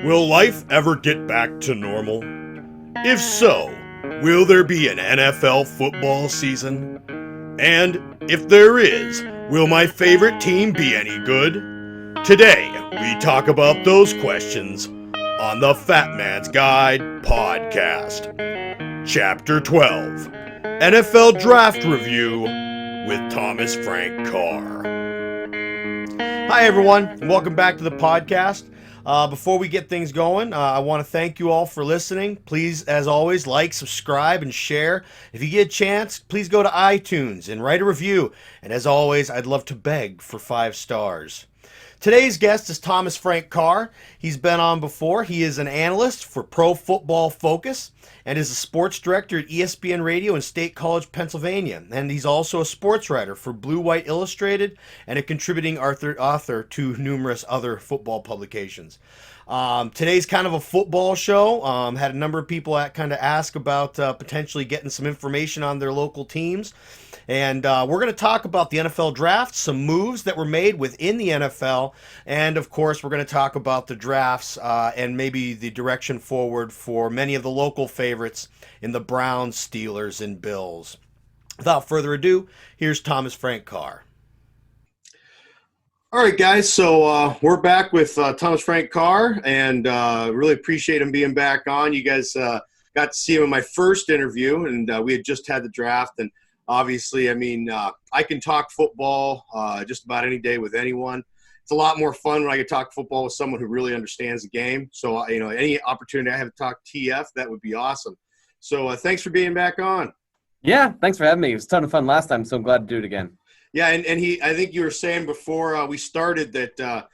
Will life ever get back to normal? If so, will there be an NFL football season? And if there is, will my favorite team be any good? Today, we talk about those questions on the Fatman's Guide podcast. Chapter 12, NFL Draft Review with Thomas Frank Carr. Hi everyone, and welcome back to the podcast. Before we get things going, I want to thank you all for listening. Please, as always, like, subscribe, and share. If you get a chance, please go to iTunes and write a review. And as always, I'd love to beg for 5 stars. Today's guest is Thomas Frank Carr. He's been on before. He is an analyst for Pro Football Focus and is a sports director at ESPN Radio in State College, Pennsylvania. And he's also a sports writer for Blue White Illustrated and a contributing author to numerous other football publications. Today's kind of a football show. Had a number of people kind of ask about potentially getting some information on their local teams. And we're going to talk about the NFL draft, some moves that were made within the NFL, and of course we're going to talk about the drafts and maybe the direction forward for many of the local favorites in the Browns, Steelers, and Bills. Without further ado, here's Thomas Frank Carr. All right, guys, so we're back with Thomas Frank Carr, and really appreciate him being back on. You guys got to see him in my first interview, and we had just had the draft, and obviously, I mean, I can talk football just about any day with anyone. It's a lot more fun when I can talk football with someone who really understands the game. So, any opportunity I have to talk TF, that would be awesome. So, thanks for being back on. Yeah, thanks for having me. It was a ton of fun last time, so I'm glad to do it again. Yeah, and I think you were saying before we started that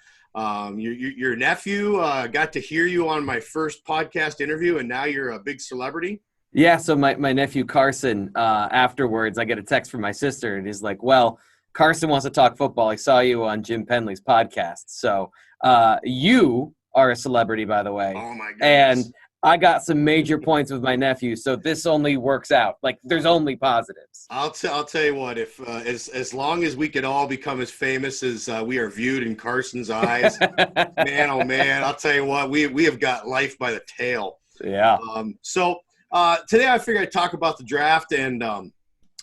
your nephew got to hear you on my first podcast interview, and now you're a big celebrity. Yeah, so my nephew Carson, afterwards, I get a text from my sister, and he's like, well, Carson wants to talk football. I saw you on Jim Penley's podcast. So you are a celebrity, by the way. Oh, my goodness. And I got some major points with my nephew, so this only works out. Like, there's only positives. I'll tell you what, if as long as we could all become as famous as we are viewed in Carson's eyes, man, oh, man, I'll tell you what, we have got life by the tail. Yeah. Today I figured I'd talk about the draft, and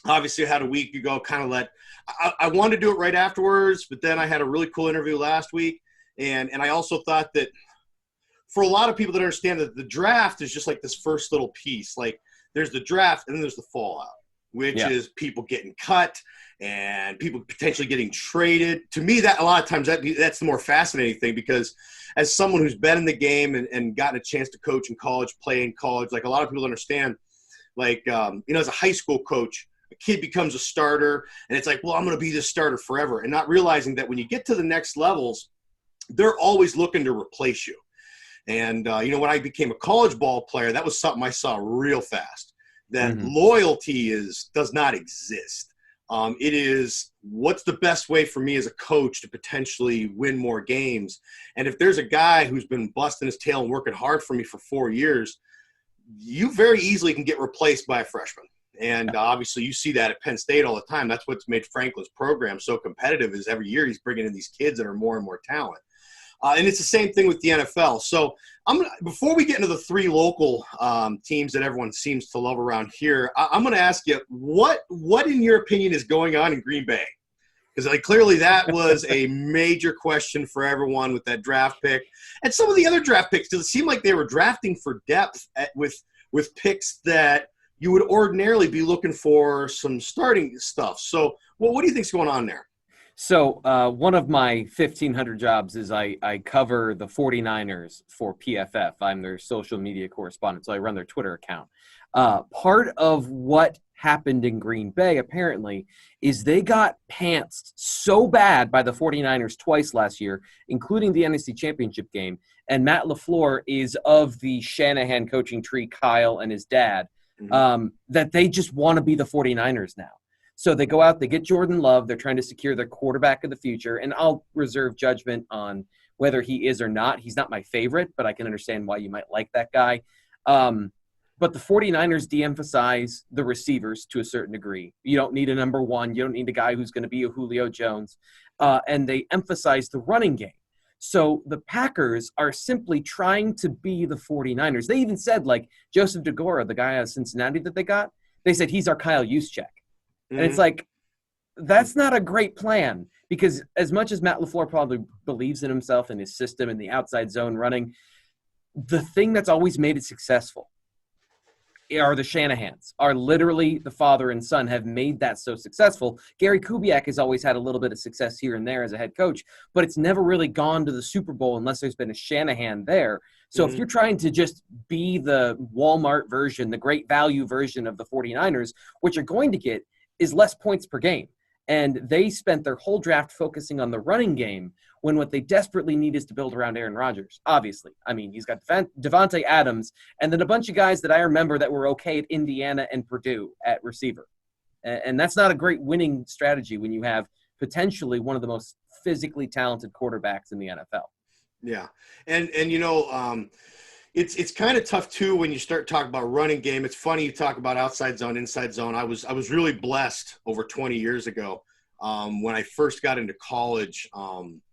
obviously I had a week ago I wanted to do it right afterwards, but then I had a really cool interview last week, and I also thought that for a lot of people that understand that the draft is just like this first little piece. Like, there's the draft, and then there's the fallout, which is people getting cut and people potentially getting traded. To me, that a lot of times that's the more fascinating thing, because as someone who's been in the game and gotten a chance to coach in college, play in college, like a lot of people understand, like, as a high school coach, a kid becomes a starter, and it's like, well, I'm going to be this starter forever, and not realizing that when you get to the next levels, they're always looking to replace you. And, when I became a college ball player, that was something I saw real fast, that loyalty does not exist. It is what's the best way for me as a coach to potentially win more games. And if there's a guy who's been busting his tail and working hard for me for 4 years, you very easily can get replaced by a freshman. And obviously you see that at Penn State all the time. That's what's made Franklin's program so competitive, is every year he's bringing in these kids that are more and more talent. And it's the same thing with the NFL. So before we get into the 3 local teams that everyone seems to love around here, I'm going to ask you, what in your opinion is going on in Green Bay? Because clearly that was a major question for everyone with that draft pick. And some of the other draft picks, does it seem like they were drafting for depth with picks that you would ordinarily be looking for some starting stuff. So what do you think's going on there? So one of my 1,500 jobs is I cover the 49ers for PFF. I'm their social media correspondent, so I run their Twitter account. Part of what happened in Green Bay, apparently, is they got pantsed so bad by the 49ers twice last year, including the NFC Championship game. And Matt LaFleur is of the Shanahan coaching tree, Kyle and his dad, that they just want to be the 49ers now. So they go out, they get Jordan Love. They're trying to secure their quarterback of the future. And I'll reserve judgment on whether he is or not. He's not my favorite, but I can understand why you might like that guy. But the 49ers de-emphasize the receivers to a certain degree. You don't need a number one. You don't need a guy who's going to be a Julio Jones. And they emphasize the running game. So the Packers are simply trying to be the 49ers. They even said, like, Joseph DeGora, the guy out of Cincinnati that they got, they said he's our Kyle Juszczyk. And it's like, that's not a great plan, because as much as Matt LaFleur probably believes in himself and his system and the outside zone running, the thing that's always made it successful are the Shanahans, are literally the father and son have made that so successful. Gary Kubiak has always had a little bit of success here and there as a head coach, but it's never really gone to the Super Bowl unless there's been a Shanahan there. So if you're trying to just be the Walmart version, the great value version of the 49ers, what you're going to get is less points per game. And they spent their whole draft focusing on the running game when what they desperately need is to build around Aaron Rodgers, obviously. I mean, he's got Devontae Adams and then a bunch of guys that I remember that were okay at Indiana and Purdue at receiver. And that's not a great winning strategy when you have potentially one of the most physically talented quarterbacks in the NFL. Yeah. And you know, it's kind of tough too when you start talking about running game. It's funny you talk about outside zone, inside zone. I was really blessed over 20 years ago when I first got into college.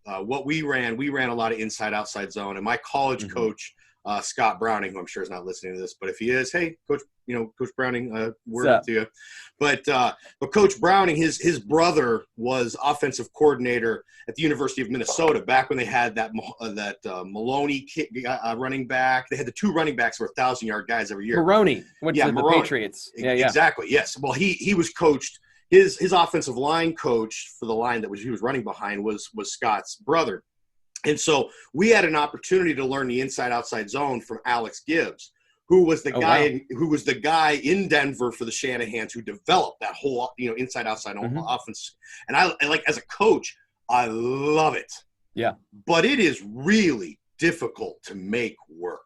What we ran a lot of inside outside zone, and my college coach Scott Browning, who I'm sure is not listening to this, but if he is, hey, Coach Browning, word to you. But Coach Browning, his brother was offensive coordinator at the University of Minnesota back when they had that Maloney running back. They had the two running backs who were 1,000-yard guys every year. Maroney went to the Patriots. Yeah, exactly. Yes. Well, he was coached. His offensive line coach for the line he was running behind was Scott's brother. And so we had an opportunity to learn the inside-outside zone from Alex Gibbs, who was the guy in Denver for the Shanahans who developed that whole inside-outside offense. And I like, as a coach, I love it. Yeah. But it is really difficult to make work,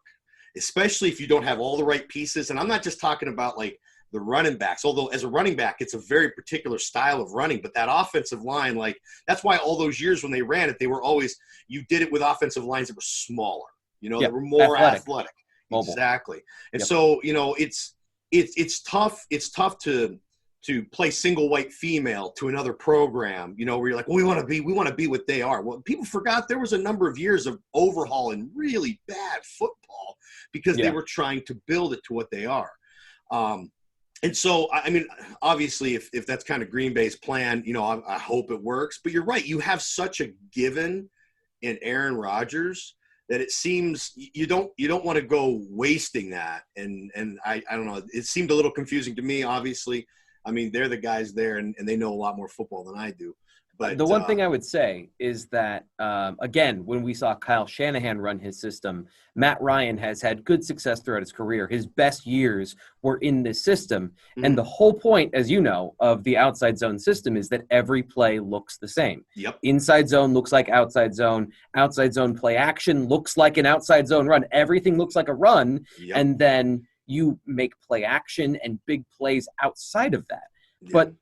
especially if you don't have all the right pieces. And I'm not just talking about like the running backs, although as a running back, it's a very particular style of running. But that offensive line, like, that's why all those years when they ran it, they were always, you did it with offensive lines that were smaller, they were more athletic. Mobile. Exactly. And so, it's tough. It's tough to play single white female to another program, where you're like, well, we want to be what they are. Well, people forgot there was a number of years of overhauling really bad football because they were trying to build it to what they are. And so, I mean, obviously, if that's kind of Green Bay's plan, I hope it works. But you're right. You have such a given in Aaron Rodgers that it seems you don't want to go wasting that. And I don't know. It seemed a little confusing to me, obviously. I mean, they're the guys there, and they know a lot more football than I do. But the one thing I would say is that, again, when we saw Kyle Shanahan run his system, Matt Ryan has had good success throughout his career. His best years were in this system. And the whole point, as you know, of the outside zone system is that every play looks the same. Yep. Inside zone looks like outside zone play action looks like an outside zone run. Everything looks like a run. Yep. And then you make play action and big plays outside of that. Yep. But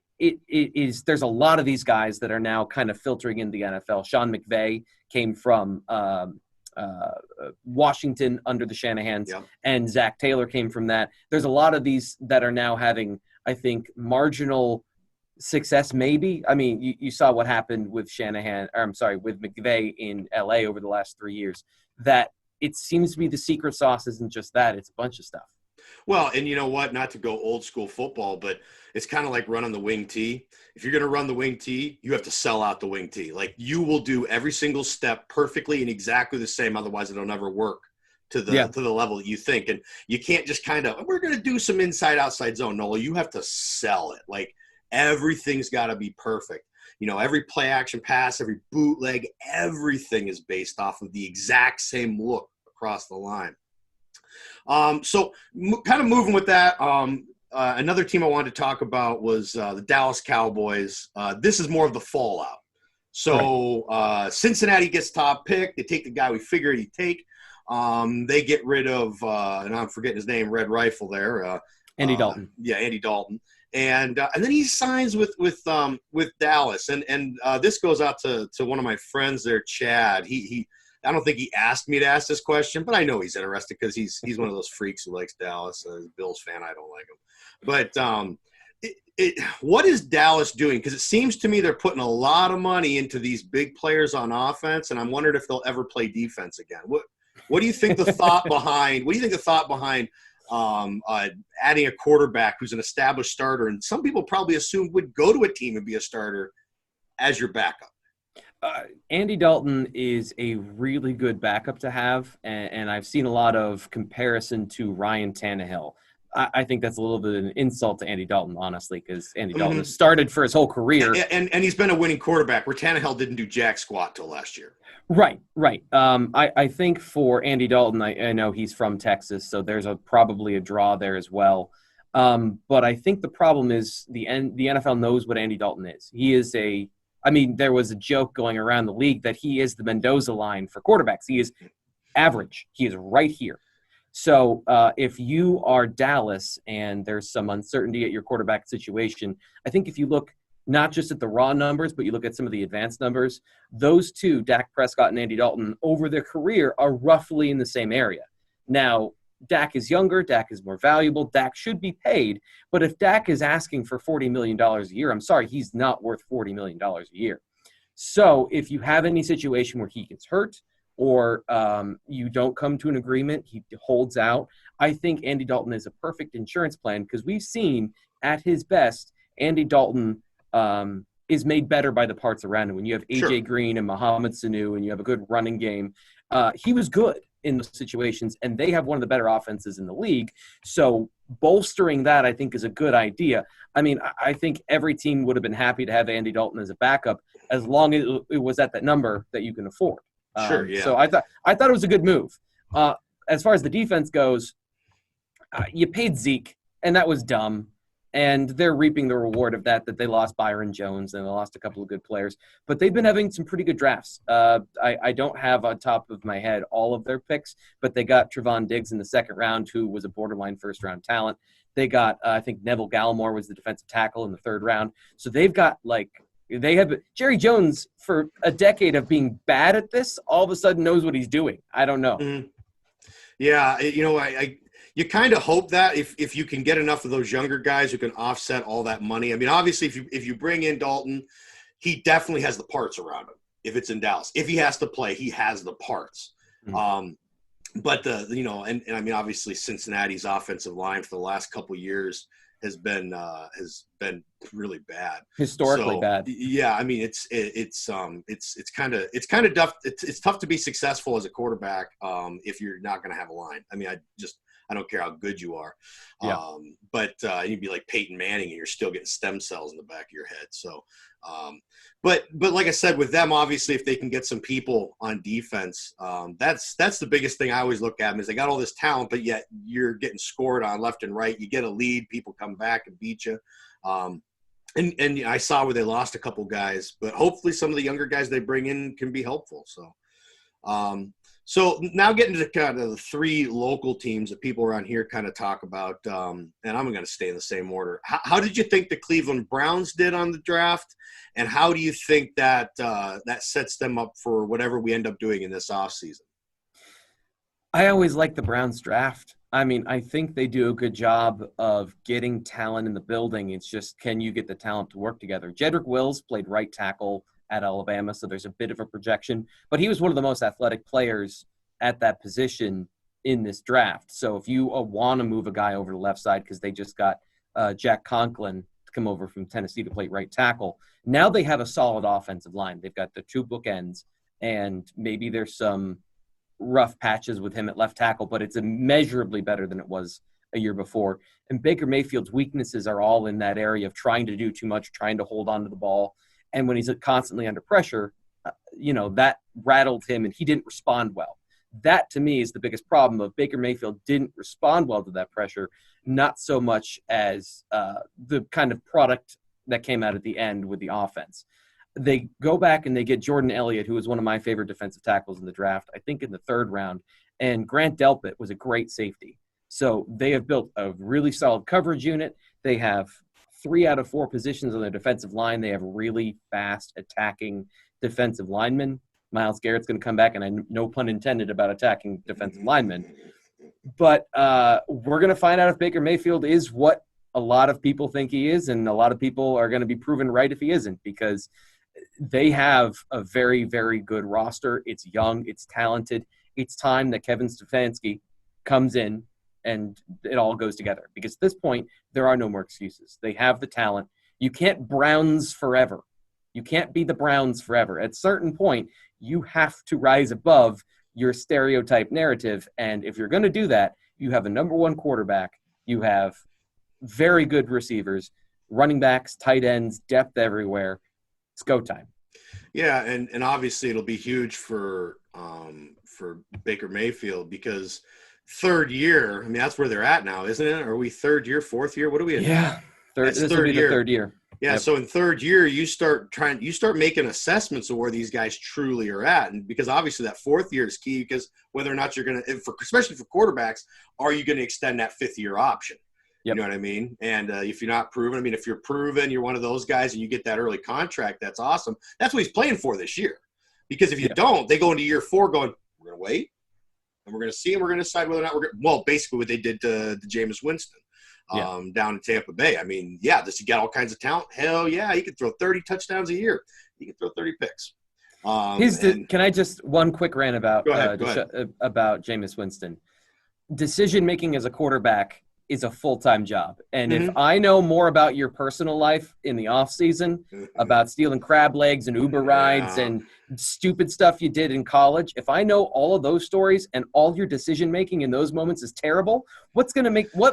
there's a lot of these guys that are now kind of filtering in the NFL. Sean McVay came from Washington under the Shanahans, and Zach Taylor came from that. There's a lot of these that are now having, I think, marginal success maybe. I mean, you saw what happened with with McVay in LA over the last 3 years. That it seems to be the secret sauce isn't just that, it's a bunch of stuff. Well, and you know what? Not to go old school football, but it's kind of like running the wing tee. If you're going to run the wing tee, you have to sell out the wing tee. Like, you will do every single step perfectly and exactly the same. Otherwise, it'll never work to the level that you think. And you can't just we're going to do some inside outside zone. No, you have to sell it. Like, everything's got to be perfect. Every play action pass, every bootleg, everything is based off of the exact same look across the line. So kind of moving with that, another team I wanted to talk about was the Dallas Cowboys. This is more of the fallout. So Cincinnati gets top pick. They take the guy we figured he'd take. They get rid of, and I'm forgetting his name, Red Rifle there. Andy Dalton. Yeah, Andy Dalton. And then he signs with Dallas. And this goes out to one of my friends there, Chad. He I don't think he asked me to ask this question, but I know he's interested because he's one of those freaks who likes Dallas. Bills fan, I don't like him. But What is Dallas doing? Because it seems to me they're putting a lot of money into these big players on offense, and I'm wondering if they'll ever play defense again. What do you think the thought behind? What do you think the thought behind adding a quarterback who's an established starter, and some people probably assumed would go to a team and be a starter as your backup? Andy Dalton is a really good backup to have, and I've seen a lot of comparison to Ryan Tannehill. I think that's a little bit of an insult to Andy Dalton, honestly, because Andy Dalton has started for his whole career. And he's been a winning quarterback, where Tannehill didn't do jack squat till last year. Right. I think for Andy Dalton, I know he's from Texas, so there's probably a draw there as well. But I think the problem is the NFL knows what Andy Dalton is. There was a joke going around the league that he is the Mendoza line for quarterbacks. He is average. He is right here. So if you are Dallas and there's some uncertainty at your quarterback situation, I think if you look not just at the raw numbers, but you look at some of the advanced numbers, those two, Dak Prescott and Andy Dalton, over their career are roughly in the same area. Now, Dak is younger, Dak is more valuable, Dak should be paid, but if Dak is asking for $40 million a year, I'm sorry, he's not worth $40 million a year. So if you have any situation where he gets hurt, or you don't come to an agreement, he holds out, I think Andy Dalton is a perfect insurance plan, because we've seen at his best, Andy Dalton is made better by the parts around him. When you have A.J. Green and Mohamed Sanu and you have a good running game, he was good in those situations, and they have one of the better offenses in the league. So bolstering that, I think, is a good idea. I think every team would have been happy to have Andy Dalton as a backup as long as it was at that number that you can afford. So I thought it was a good move. As far as the defense goes, you paid Zeke, and that was dumb. And they're reaping the reward of that they lost Byron Jones and they lost a couple of good players. But they've been having some pretty good drafts. I don't have on top of my head all of their picks, but they got Trevon Diggs in the second round, who was a borderline first-round talent. They got, I think Neville Gallimore was the defensive tackle in the third round. So they've got, they have Jerry Jones, for a decade of being bad at this, all of a sudden knows what he's doing. I don't know. Mm-hmm. Yeah, you kind of hope that if you can get enough of those younger guys who can offset all that money. Obviously, if you bring in Dalton, he definitely has the parts around him. If it's in Dallas, if he has to play, he has the parts. Mm-hmm. But obviously Cincinnati's offensive line for the last couple of years has been really bad, historically bad. Yeah, it's kind of tough. It's tough to be successful as a quarterback if you're not going to have a line. I don't care how good you are, but you'd be like Peyton Manning and you're still getting stem cells in the back of your head. So, but like I said, with them, obviously, if they can get some people on defense, that's the biggest thing I always look at them is they got all this talent, but yet you're getting scored on left and right. You get a lead, people come back and beat you. And I saw where they lost a couple guys, but hopefully some of the younger guys they bring in can be helpful. So now getting to kind of the three local teams that people around here kind of talk about, and I'm going to stay in the same order. How did you think the Cleveland Browns did on the draft, and how do you think that that sets them up for whatever we end up doing in this offseason? I always like the Browns draft. I think they do a good job of getting talent in the building. It's just, can you get the talent to work together? Jedrick Wills played right tackle at Alabama, so there's a bit of a projection, but he was one of the most athletic players at that position in this draft. So if you want to move a guy over to the left side, because they just got Jack Conklin to come over from Tennessee to play right tackle, now they have a solid offensive line. They've got the two bookends, and maybe there's some rough patches with him at left tackle, but it's immeasurably better than it was a year before. And Baker Mayfield's weaknesses are all in that area of trying to do too much, trying to hold on to the ball. And when he's constantly under pressure, that rattled him and he didn't respond well. That, to me, is the biggest problem of Baker Mayfield didn't respond well to that pressure, not so much as the kind of product that came out at the end with the offense. They go back and they get Jordan Elliott, who was one of my favorite defensive tackles in the draft, I think in the third round, and Grant Delpit was a great safety. So they have built a really solid coverage unit. They have 3 out of 4 positions on their defensive line. They have really fast attacking defensive linemen. Myles Garrett's going to come back, and I no pun intended about attacking defensive linemen. But we're going to find out if Baker Mayfield is what A lot of people think he is, and a lot of people are going to be proven right if he isn't, because they have a very, very good roster. It's young. It's talented. It's time that Kevin Stefanski comes in and it all goes together, because at this point, there are no more excuses. They have the talent. You can't Browns forever. You can't be the Browns forever. At a certain point, you have to rise above your stereotype narrative. And if you're going to do that, you have a number one quarterback. You have very good receivers, running backs, tight ends, depth everywhere. It's go time. Yeah, and obviously it'll be huge for Baker Mayfield, because third year, I mean, that's where they're at now, isn't it? Are we third year, fourth year? What are we at? Yeah, this will be the third year. Yeah, yep. So in third year, you start making assessments of where these guys truly are at, and because obviously that fourth year is key, because whether or not you're going to, especially for quarterbacks, are you going to extend that fifth year option? Yep. You know what I mean? And if you're not proven, I mean, if you're proven, you're one of those guys, and you get that early contract, that's awesome. That's what he's playing for this year, because if you don't, they go into year four going, we're going to wait, and we're going to see, and we're going to decide whether or not we're going to, well, basically what they did to Jameis Winston. Down in Tampa Bay. I mean, does he got all kinds of talent? Hell yeah, he could throw 30 touchdowns a year. He could throw 30 picks. Can I just one quick rant about about Jameis Winston? Decision making as a quarterback is a full-time job, and if I know more about your personal life in the off season, about stealing crab legs and Uber rides and stupid stuff you did in college, if I know all of those stories and all your decision making in those moments is terrible, what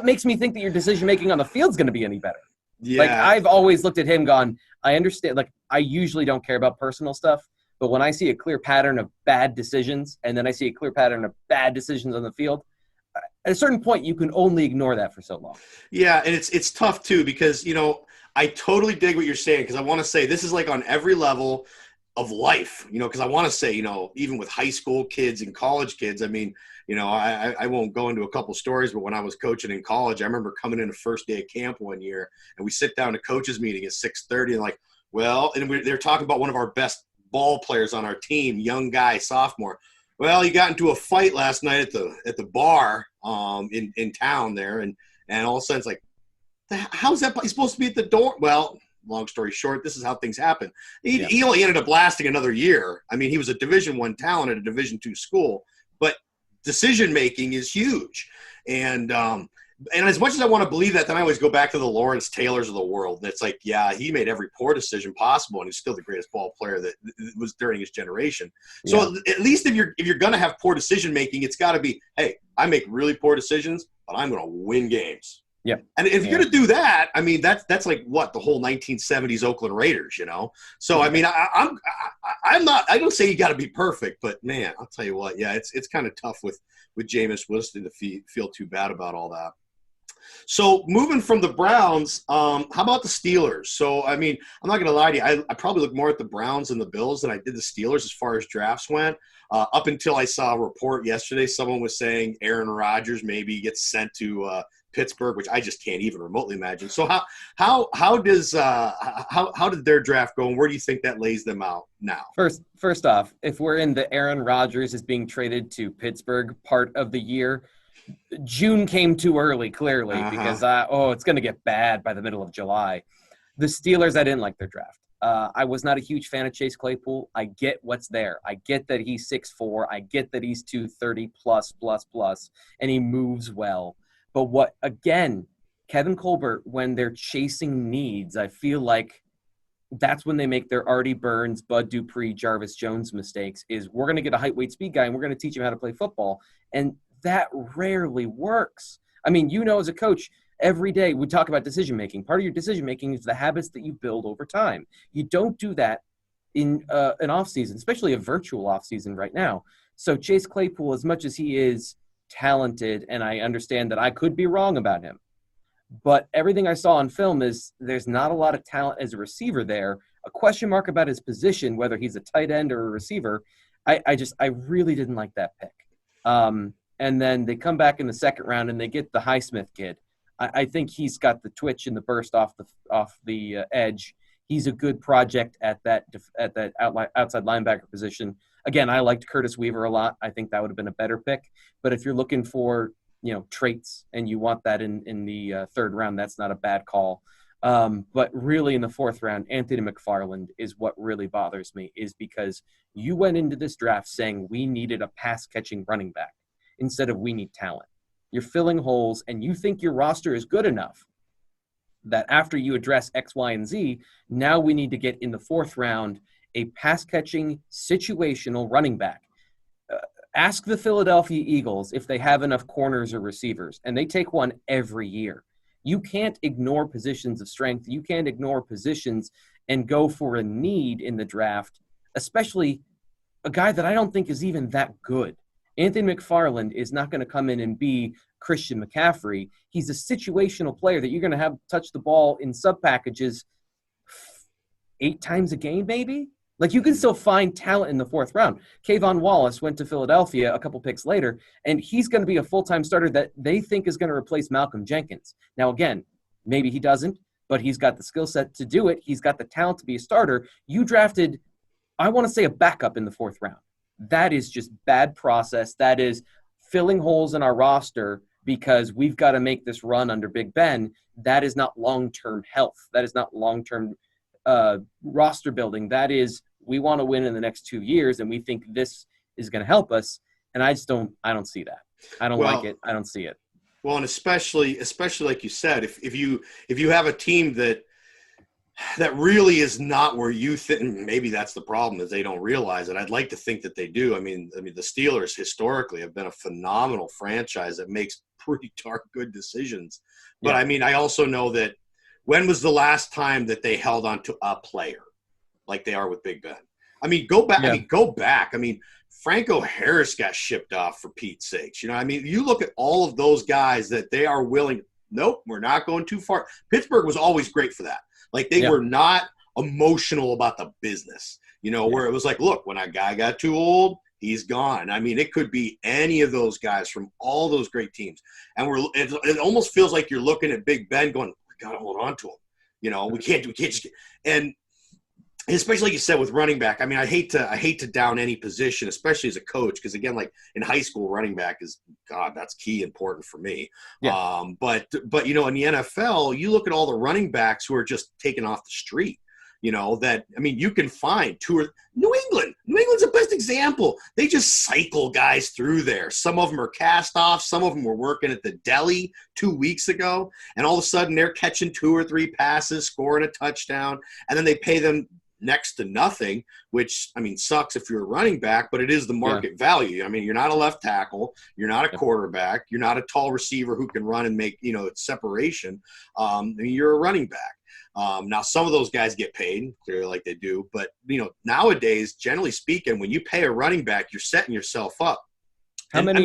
makes me think that your decision making on the field is going to be any better? Like, I've always looked at him gone, I understand, like, I usually don't care about personal stuff, but when I see a clear pattern of bad decisions, and then I see a clear pattern of bad decisions on the field, at a certain point, you can only ignore that for so long. Yeah, and it's tough too, because, I totally dig what you're saying, because I want to say this is like on every level of life, because I want to say, even with high school kids and college kids, I mean, I won't go into a couple stories, but when I was coaching in college, I remember coming in the first day of camp one year, and we sit down to coaches meeting at 6:30, and like, they're talking about one of our best ball players on our team, young guy, sophomore. Well, he got into a fight last night at the bar in town there, and all of a sudden it's like, how's that? He's supposed to be at the door. Well, long story short, this is how things happen. He only ended up lasting another year. I mean, he was a Division I talent at a Division II school, but decision making is huge. And as much as I want to believe that, then I always go back to the Lawrence Taylors of the world. And it's like, he made every poor decision possible, and he's still the greatest ball player that was during his generation. So at least if you're going to have poor decision making, it's got to be, hey, I make really poor decisions, but I'm going to win games. Yeah. And if you're going to do that, I mean, that's like what the whole 1970s Oakland Raiders, So I mean, I don't say you got to be perfect, but man, I'll tell you what, it's kind of tough with Jameis Winston to feel too bad about all that. So moving from the Browns, how about the Steelers? So, I mean, I'm not going to lie to you. I probably look more at the Browns and the Bills than I did the Steelers as far as drafts went. Up until I saw a report yesterday, someone was saying Aaron Rodgers maybe gets sent to Pittsburgh, which I just can't even remotely imagine. So how did their draft go, and where do you think that lays them out now? First off, if we're in the Aaron Rodgers is being traded to Pittsburgh part of the year, June came too early, clearly, because it's going to get bad by the middle of July. The Steelers, I didn't like their draft. I was not a huge fan of Chase Claypool. I get what's there. I get that he's 6'4". I get that he's 230 plus, and he moves well. But Kevin Colbert, when they're chasing needs, I feel like that's when they make their Artie Burns, Bud Dupree, Jarvis Jones mistakes, is we're going to get a height, weight, speed guy, and we're going to teach him how to play football. And that rarely works. I mean, as a coach, every day we talk about decision-making. Part of your decision-making is the habits that you build over time. You don't do that in an off-season, especially a virtual off-season right now. So Chase Claypool, as much as he is talented, and I understand that I could be wrong about him, but everything I saw on film is there's not a lot of talent as a receiver there. A question mark about his position, whether he's a tight end or a receiver. I really didn't like that pick. And then they come back in the second round and they get the Highsmith kid. I think he's got the twitch and the burst off the edge. He's a good project at that outside linebacker position. Again, I liked Curtis Weaver a lot. I think that would have been a better pick. But if you're looking for traits, and you want that in the third round, that's not a bad call. But really in the fourth round, Anthony McFarland is what really bothers me, is because you went into this draft saying we needed a pass-catching running back instead of we need talent. You're filling holes, and you think your roster is good enough that after you address X, Y, and Z, now we need to get in the fourth round a pass-catching situational running back. Ask the Philadelphia Eagles if they have enough corners or receivers, and they take one every year. You can't ignore positions of strength. You can't ignore positions and go for a need in the draft, especially a guy that I don't think is even that good. Anthony McFarland is not going to come in and be Christian McCaffrey. He's a situational player that you're going to have touch the ball in sub packages 8 times a game, maybe. Like, you can still find talent in the fourth round. Kayvon Wallace went to Philadelphia a couple picks later, and he's going to be a full-time starter that they think is going to replace Malcolm Jenkins. Now, again, maybe he doesn't, but he's got the skill set to do it. He's got the talent to be a starter. You drafted, I want to say, a backup in the fourth round. That is just bad process. That is filling holes in our roster because we've got to make this run under Big Ben. That is not long-term health. That is not long-term roster building. That is, we want to win in the next 2 years, and we think this is going to help us. And I don't see that. I don't like it. I don't see it. Well, and especially like you said, if you have a team that really is not where you think, maybe that's the problem, is they don't realize it. I'd like to think that they do. I mean, the Steelers historically have been a phenomenal franchise that makes pretty darn good decisions. But yeah. I mean, I also know that when was the last time that they held on to a player like they are with Big Ben? I mean, go back. Yeah. I mean, Franco Harris got shipped off, for Pete's sakes. I mean, you look at all of those guys that they are willing. Nope, we're not going too far. Pittsburgh was always great for that. Like, they were not emotional about the business, where it was like, look, when a guy got too old, he's gone. I mean, it could be any of those guys from all those great teams. And it almost feels like you're looking at Big Ben going, we got to hold on to him. We can't just get, and especially like you said with running back. I mean, I hate to down any position, especially as a coach, because again, like in high school, running back is, God, that's key important for me. Yeah. But in the NFL, you look at all the running backs who are just taken off the street. That, I mean, you can find New England's the best example. They just cycle guys through there. Some of them are cast off. Some of them were working at the deli 2 weeks ago, and all of a sudden they're catching 2 or 3 passes, scoring a touchdown, and then they pay them next to nothing, which, I mean, sucks if you're a running back, but it is the market value. I mean, you're not a left tackle, you're not a quarterback, you're not a tall receiver who can run and make, separation. I mean, you're a running back. Now, some of those guys get paid, clearly, like they do, but, nowadays, generally speaking, when you pay a running back, you're setting yourself up. How many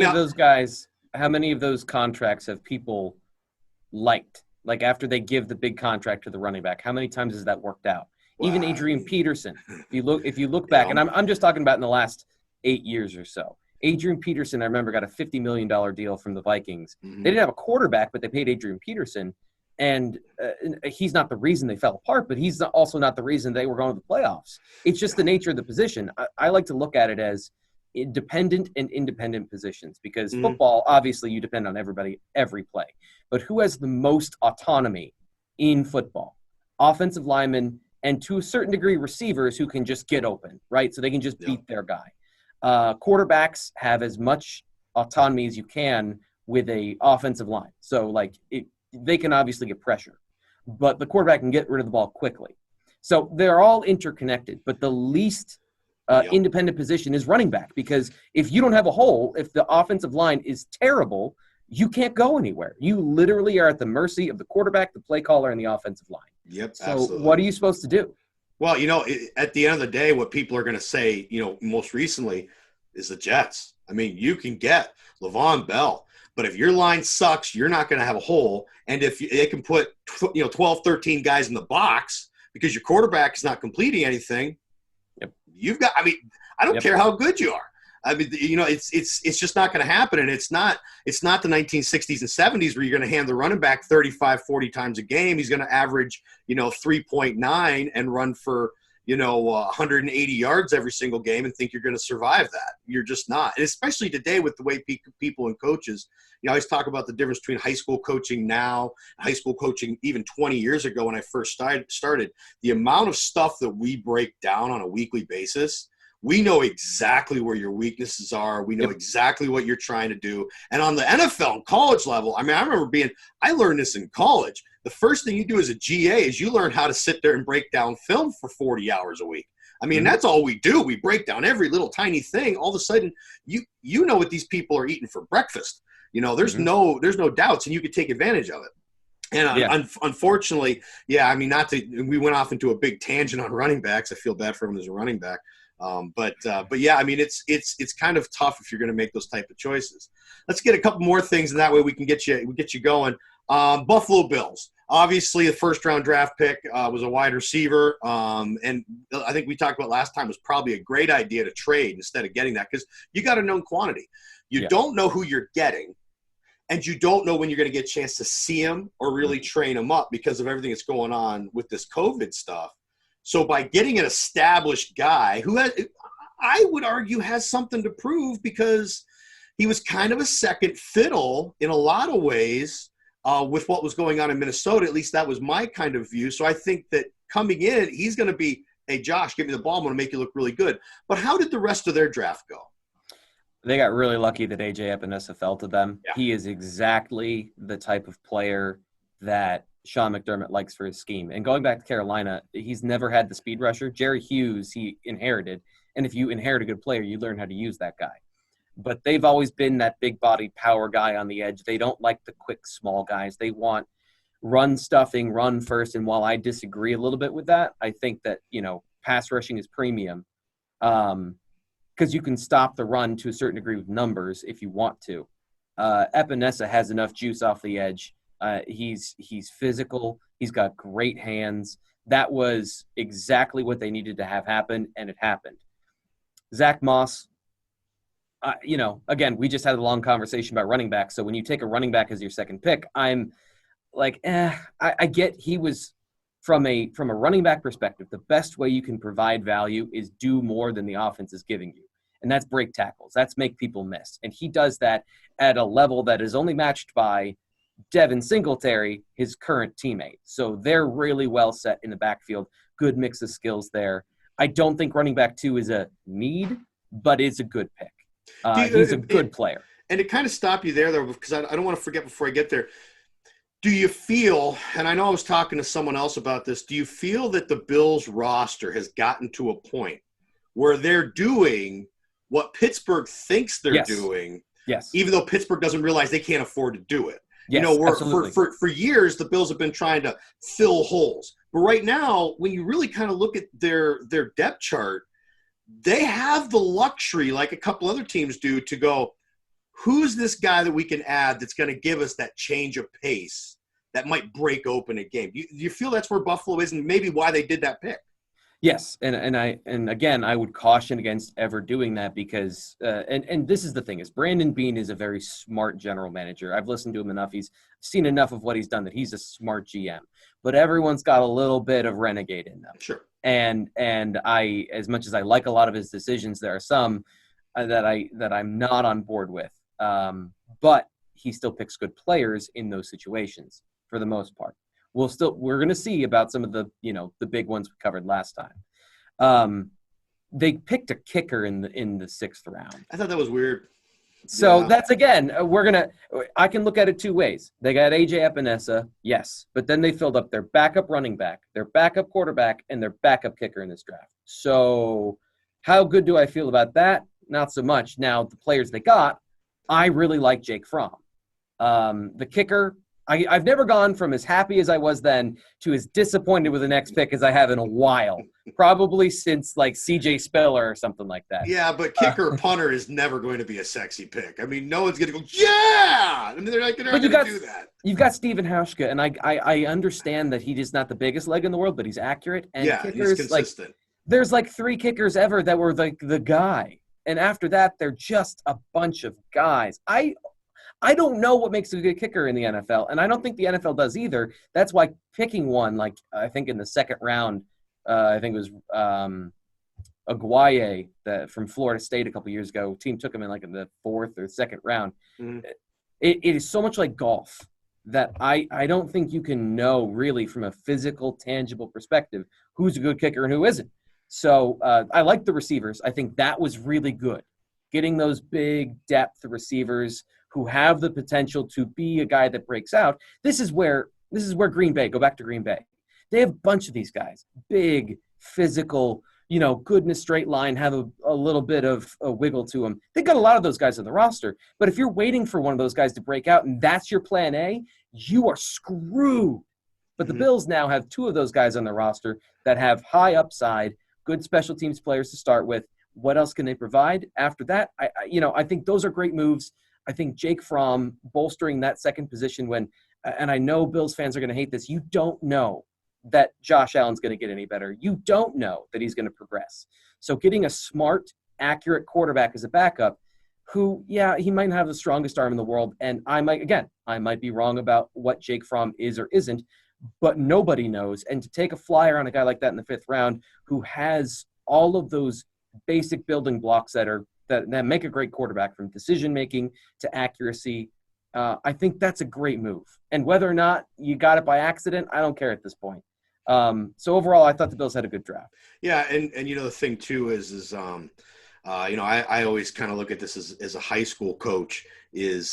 of those contracts have people liked? Like, after they give the big contract to the running back, how many times has that worked out? Wow. Even Adrian Peterson, if you look back, and I'm just talking about in the last 8 years or so. Adrian Peterson, I remember, got a $50 million deal from the Vikings. Mm-hmm. They didn't have a quarterback, but they paid Adrian Peterson. And he's not the reason they fell apart, but he's also not the reason they were going to the playoffs. It's just the nature of the position. I like to look at it as dependent and independent positions, because football, obviously, you depend on everybody every play. But who has the most autonomy in football? Offensive linemen, and to a certain degree, receivers who can just get open, right? So they can just beat their guy. Quarterbacks have as much autonomy as you can with a offensive line. So, they can obviously get pressure, but the quarterback can get rid of the ball quickly. So they're all interconnected, but the least independent position is running back, because if you don't have a hole, if the offensive line is terrible, you can't go anywhere. You literally are at the mercy of the quarterback, the play caller, and the offensive line. Yep. So absolutely. What are you supposed to do? Well, at the end of the day, what people are going to say, most recently is the Jets. I mean, you can get Le'Veon Bell, but if your line sucks, you're not going to have a hole. And if they can put 12, 13 guys in the box because your quarterback is not completing anything, you've got. I mean, I don't care how good you are. I mean, it's just not going to happen. And it's not the 1960s and 70s where you're going to hand the running back 35, 40 times a game. He's going to average 3.9 and run for 180 yards every single game and think you're going to survive that. You're just not. And especially today with the way people and coaches, I always talk about the difference between high school coaching now, high school coaching even 20 years ago when I first started. The amount of stuff that we break down on a weekly basis, we know exactly where your weaknesses are. We know exactly what you're trying to do. And on the NFL and college level, I remember I learned this in college. The first thing you do as a GA is you learn how to sit there and break down film for 40 hours a week. That's all we do. We break down every little tiny thing. All of a sudden, you know what these people are eating for breakfast. There's no doubts, and you could take advantage of it. And unfortunately, we went off into a big tangent on running backs. I feel bad for him as a running back. But it's kind of tough if you're going to make those type of choices. Let's get a couple more things, and that way we get you going. Buffalo Bills. Obviously, the first-round draft pick was a wide receiver, and I think we talked about last time was probably a great idea to trade instead of getting that because you got a known quantity. You don't know who you're getting, and you don't know when you're going to get a chance to see him or really train him up because of everything that's going on with this COVID stuff. So by getting an established guy who I would argue has something to prove because he was kind of a second fiddle in a lot of ways with what was going on in Minnesota. At least that was my kind of view. So I think that coming in, he's going to be, hey, Josh, give me the ball. I'm going to make you look really good. But how did the rest of their draft go? They got really lucky that A.J. Epinesa fell to them. Yeah. He is exactly the type of player that Sean McDermott likes for his scheme. And going back to Carolina, he's never had the speed rusher. Jerry Hughes, he inherited. And if you inherit a good player, you learn how to use that guy. But they've always been that big-bodied power guy on the edge. They don't like the quick, small guys. They want run stuffing, run first. And while I disagree a little bit with that, I think that, pass rushing is premium because you can stop the run to a certain degree with numbers if you want to. Epinesa has enough juice off the edge. He's physical. He's got great hands. That was exactly what they needed to have happen, and it happened. Zach Moss, again, we just had a long conversation about running back. So when you take a running back as your second pick, I'm like, I get he was from a running back perspective, the best way you can provide value is do more than the offense is giving you. And that's break tackles. That's make people miss. And he does that at a level that is only matched by Devin Singletary, his current teammate. So they're really well set in the backfield. Good mix of skills there. I don't think running back 2 is a need, but it's a good pick. He's a good player. And to kind of stop you there, though, because I don't want to forget before I get there, do you feel, and I know I was talking to someone else about this, do you feel that the Bills roster has gotten to a point where they're doing what Pittsburgh thinks they're doing, even though Pittsburgh doesn't realize they can't afford to do it? Yes, for years, the Bills have been trying to fill holes. But right now, when you really kind of look at their depth chart, they have the luxury, like a couple other teams do, to go, who's this guy that we can add that's going to give us that change of pace that might break open a game? Do you feel that's where Buffalo is and maybe why they did that pick? Yes, and again, I would caution against ever doing that because and this is the thing is Brandon Beane is a very smart general manager. I've listened to him enough. He's seen enough of what he's done that he's a smart GM. But everyone's got a little bit of renegade in them. Sure. And I, as much as I like a lot of his decisions, there are some that I'm not on board with. But he still picks good players in those situations for the most part. We're going to see about some of the big ones we covered last time. They picked a kicker in the 6th round. I thought that was weird. So that's, again, I can look at it two ways. They got A.J. Epinesa, yes, but then they filled up their backup running back, their backup quarterback, and their backup kicker in this draft. So how good do I feel about that? Not so much. Now, the players they got, I really like Jake Fromm. The kicker, I've never gone from as happy as I was then to as disappointed with the next pick as I have in a while, probably since like C.J. Spiller or something like that. Yeah, but kicker or punter is never going to be a sexy pick. I mean, no one's going to go, yeah! I mean, they're not going to do that. You've got Steven Hauschka, and I understand that he is not the biggest leg in the world, but he's accurate. And yeah, kickers, he's consistent. There's like 3 kickers ever that were like the guy. And after that, they're just a bunch of guys. I don't know what makes a good kicker in the NFL, and I don't think the NFL does either. That's why picking one, like I think in the 2nd round, I think it was Aguaye from Florida State a couple years ago. Team took him in the 4th or 2nd round. Mm-hmm. It is so much like golf that I don't think you can know really from a physical, tangible perspective who's a good kicker and who isn't. So I like the receivers. I think that was really good. Getting those big depth receivers who have the potential to be a guy that breaks out. This is where Green Bay, go back to Green Bay. They have a bunch of these guys, big, physical, good in a straight line, have a little bit of a wiggle to them. They've got a lot of those guys on the roster. But if you're waiting for one of those guys to break out and that's your plan A, you are screwed. But the Bills now have 2 of those guys on the roster that have high upside, good special teams players to start with. What else can they provide after that? I think those are great moves. I think Jake Fromm bolstering that second position when, and I know Bills fans are going to hate this, you don't know that Josh Allen's going to get any better. You don't know that he's going to progress. So getting a smart, accurate quarterback as a backup who, he might not have the strongest arm in the world. And I might be wrong about what Jake Fromm is or isn't, but nobody knows. And to take a flyer on a guy like that in the 5th round who has all of those basic building blocks that make a great quarterback, from decision-making to accuracy, I think that's a great move. And whether or not you got it by accident, I don't care at this point. So overall, I thought the Bills had a good draft. Yeah, and the thing too is I always kind of look at this as a high school coach is,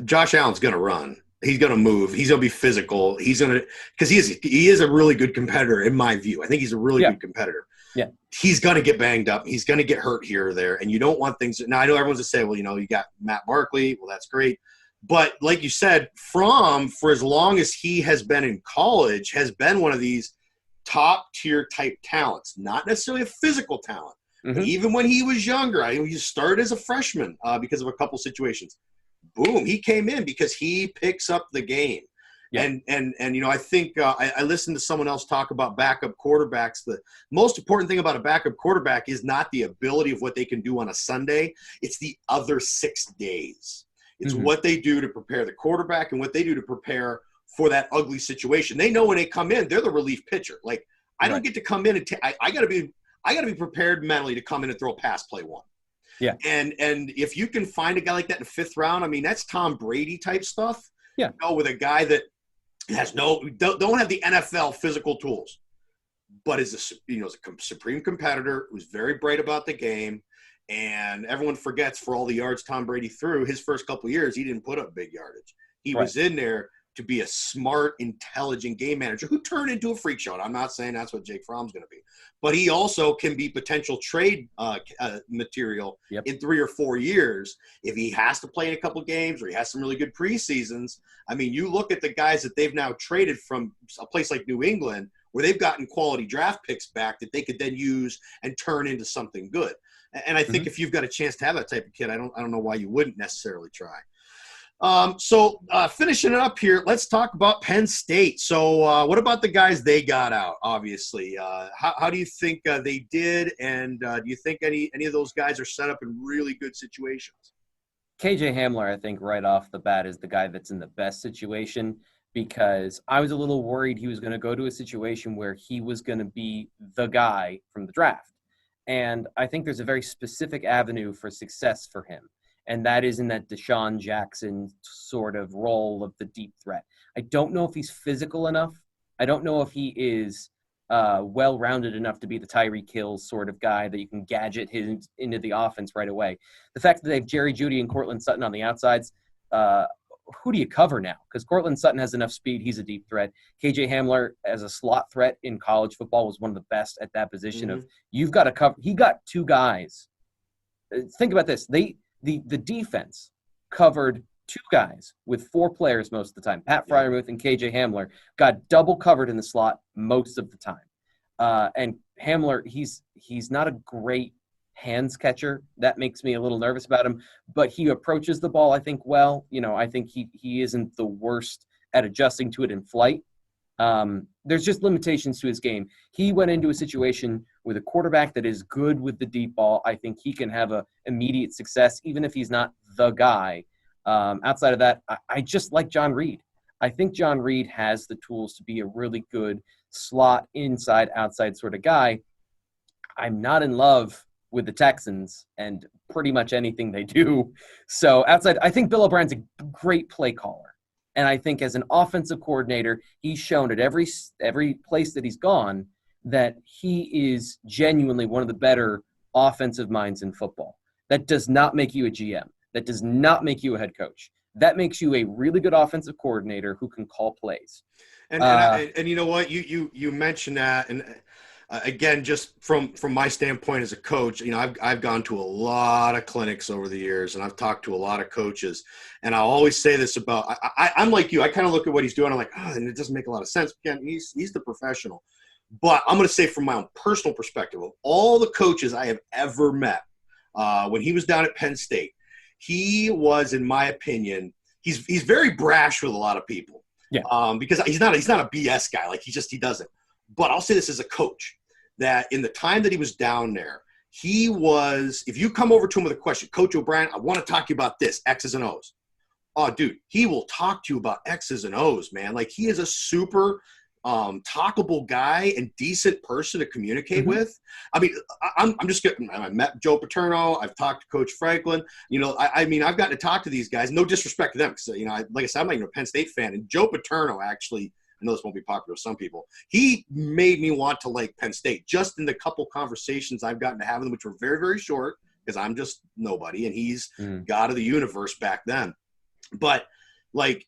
Josh Allen's going to run. He's going to move. He's going to be physical. He's going to – because he is a really good competitor in my view. I think he's a really good competitor. Yeah. He's going to get banged up. He's going to get hurt here or there, and you don't want things – now, I know everyone's going to say, well, you got Matt Barkley. Well, that's great. But like you said, Fromm, for as long as he has been in college, has been one of these top-tier type talents, not necessarily a physical talent. Mm-hmm. But even when he was younger, he started as a freshman because of a couple situations. Boom, he came in because he picks up the game. Yeah. And I think I listened to someone else talk about backup quarterbacks. The most important thing about a backup quarterback is not the ability of what they can do on a Sunday. It's the other 6 days. It's what they do to prepare the quarterback and what they do to prepare for that ugly situation. They know when they come in, they're the relief pitcher. Like, I don't get to come in and I got to be prepared mentally to come in and throw a pass play one. Yeah. And if you can find a guy like that in the 5th round, I mean, that's Tom Brady type stuff. Yeah. With a guy that has don't have the NFL physical tools, but is a supreme competitor who's very bright about the game. And everyone forgets, for all the yards Tom Brady threw, his first couple of years, he didn't put up big yardage. He was in there to be a smart, intelligent game manager who turned into a freak show. And I'm not saying that's what Jake Fromm's going to be. But he also can be potential trade material in 3 or 4 years if he has to play in a couple games or he has some really good preseasons. I mean, you look at the guys that they've now traded from a place like New England where they've gotten quality draft picks back that they could then use and turn into something good. And I think if you've got a chance to have that type of kid, I don't know why you wouldn't necessarily try. So finishing it up here, let's talk about Penn State. So what about the guys they got out, obviously? How do you think they did? And do you think any of those guys are set up in really good situations? KJ Hamler, I think right off the bat, is the guy that's in the best situation, because I was a little worried he was going to go to a situation where he was going to be the guy from the draft. And I think there's a very specific avenue for success for him. And that is in that Deshaun Jackson sort of role of the deep threat. I don't know if he's physical enough. I don't know if he is well-rounded enough to be the Tyreek Hill sort of guy that you can gadget into the offense right away. The fact that they have Jerry Jeudy and Courtland Sutton on the outsides, who do you cover now? Because Courtland Sutton has enough speed. He's a deep threat. KJ Hamler, as a slot threat in college football, was one of the best at that position of you've got to cover. He got 2 guys. Think about this. The defense covered 2 guys with 4 players most of the time. Pat Freiermuth and KJ Hamler got double covered in the slot most of the time. And Hamler, he's not a great hands catcher. That makes me a little nervous about him, but he approaches the ball, I think, well. I think he isn't the worst at adjusting to it in flight. There's just limitations to his game. He went into a situation with a quarterback that is good with the deep ball. I think he can have a immediate success, even if he's not the guy. Outside of that, I just like John Reed. I think John Reed has the tools to be a really good slot, inside, outside sort of guy. I'm not in love with the Texans and pretty much anything they do. So outside, I think Bill O'Brien's a great play caller. And I think as an offensive coordinator, he's shown at every place that he's gone that he is genuinely one of the better offensive minds in football. That does not make you a GM. That does not make you a head coach. That makes you a really good offensive coordinator who can call plays. And you know what? You mentioned that, and again, just from my standpoint as a coach, I've gone to a lot of clinics over the years, and I've talked to a lot of coaches, and I always say this about I'm like you. I kind of look at what he's doing. I'm like, and it doesn't make a lot of sense. Again, he's the professional. But I'm going to say from my own personal perspective, of all the coaches I have ever met, when he was down at Penn State, he was, in my opinion, he's very brash with a lot of people. Yeah. Because he's not a BS guy. Like he doesn't. But I'll say this as a coach, that in the time that he was down there, he was, if you come over to him with a question, Coach O'Brien, I want to talk to you about this, X's and O's. Oh, dude, he will talk to you about X's and O's, man. Like he is a super talkable guy and decent person to communicate with. I mean, I'm just getting, I met Joe Paterno. I've talked to Coach Franklin. I mean, I've gotten to talk to these guys. No disrespect to them, because like I said, I'm not even a Penn State fan. And Joe Paterno, actually, I know this won't be popular with some people, he made me want to like Penn State just in the couple conversations I've gotten to have with him, which were very, very short, because I'm just nobody and he's God of the universe back then. But like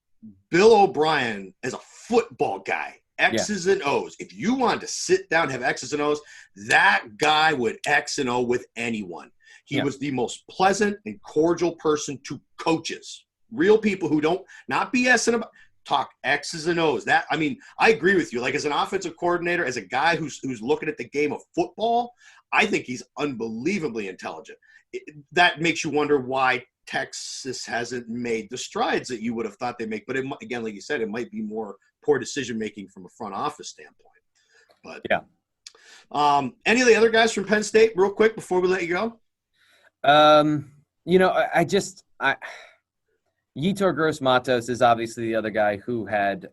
Bill O'Brien as a football guy, X's and O's. If you wanted to sit down and have X's and O's, that guy would X and O with anyone. He was the most pleasant and cordial person to coaches, real people who don't, not BSing about, talk X's and O's. That, I mean, I agree with you. Like as an offensive coordinator, as a guy who's looking at the game of football, I think he's unbelievably intelligent. That makes you wonder why Texas hasn't made the strides that you would have thought they'd make. But again, like you said, it might be more poor decision-making from a front office standpoint. But any of the other guys from Penn State real quick before we let you go? Yetur Gross-Matos is obviously the other guy who had,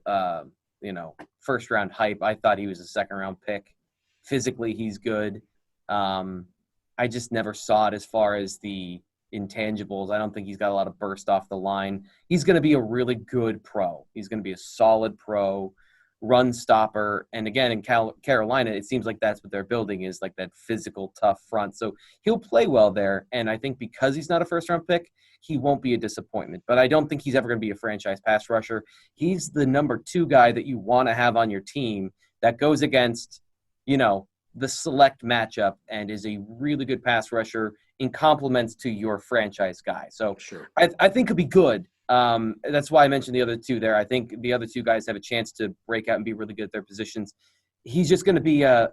first round hype. I thought he was a second round pick. Physically, he's good. I just never saw it as far as the intangibles. I don't think he's got a lot of burst off the line. He's going to be a really good pro. He's going to be a solid pro, run stopper. And again, in Carolina, it seems like that's what they're building, is like that physical, tough front. So he'll play well there. And I think because he's not a first-round pick, he won't be a disappointment. But I don't think he's ever going to be a franchise pass rusher. He's the number 2 guy that you want to have on your team that goes against, the select matchup and is a really good pass rusher in compliments to your franchise guy. So I think he'll be good. That's why I mentioned the other 2 there. I think the other 2 guys have a chance to break out and be really good at their positions. He's just going to be a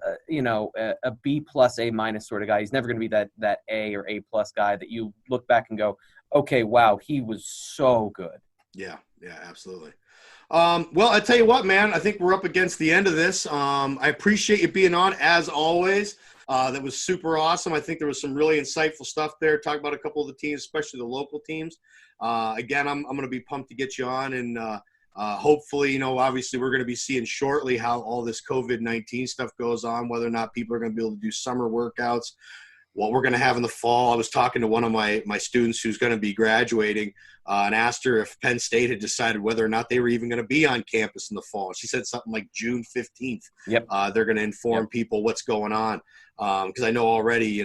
B plus A minus sort of guy. He's never going to be that A or A plus guy that you look back and go, okay, wow, he was so good. Yeah, absolutely. Well, I tell you what, man, I think we're up against the end of this. I appreciate you being on as always. That was super awesome. I think there was some really insightful stuff there. Talk about a couple of the teams, especially the local teams. Again, I'm going to be pumped to get you on, and hopefully, obviously we're going to be seeing shortly how all this COVID-19 stuff goes on, whether or not people are going to be able to do summer workouts, what we're going to have in the fall. I was talking to one of my students who's going to be graduating and asked her if Penn State had decided whether or not they were even going to be on campus in the fall. She said something like June 15th. They're going to inform people what's going on. Because I know already,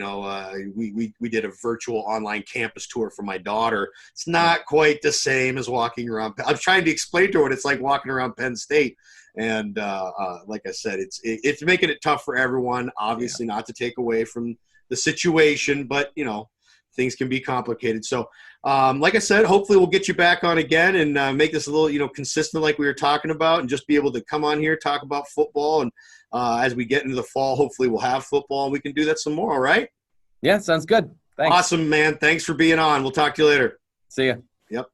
we did a virtual online campus tour for my daughter. It's not quite the same as walking around. I'm trying to explain to her what it's like walking around Penn State. And like I said, it's making it tough for everyone, obviously not to take away from the situation, but things can be complicated. So like I said, hopefully we'll get you back on again and make this a little, consistent like we were talking about, and just be able to come on here, talk about football. And as we get into the fall, hopefully we'll have football and we can do that some more. All right. Yeah. Sounds good. Thanks. Awesome, man. Thanks for being on. We'll talk to you later. See ya. Yep.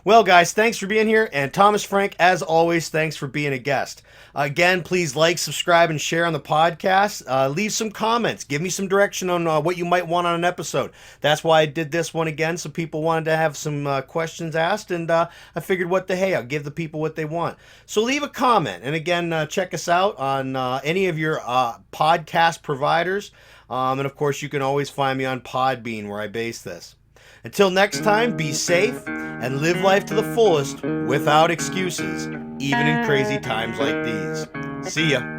Well, guys, thanks for being here. And Thomas Frank, as always, thanks for being a guest. Again, please like, subscribe, and share on the podcast. Leave some comments. Give me some direction on what you might want on an episode. That's why I did this one again, so people wanted to have some questions asked, and I figured, I'll give the people what they want. So leave a comment. And again, check us out on any of your podcast providers. And of course, you can always find me on Podbean, where I base this. Until next time, be safe and live life to the fullest without excuses, even in crazy times like these. See ya.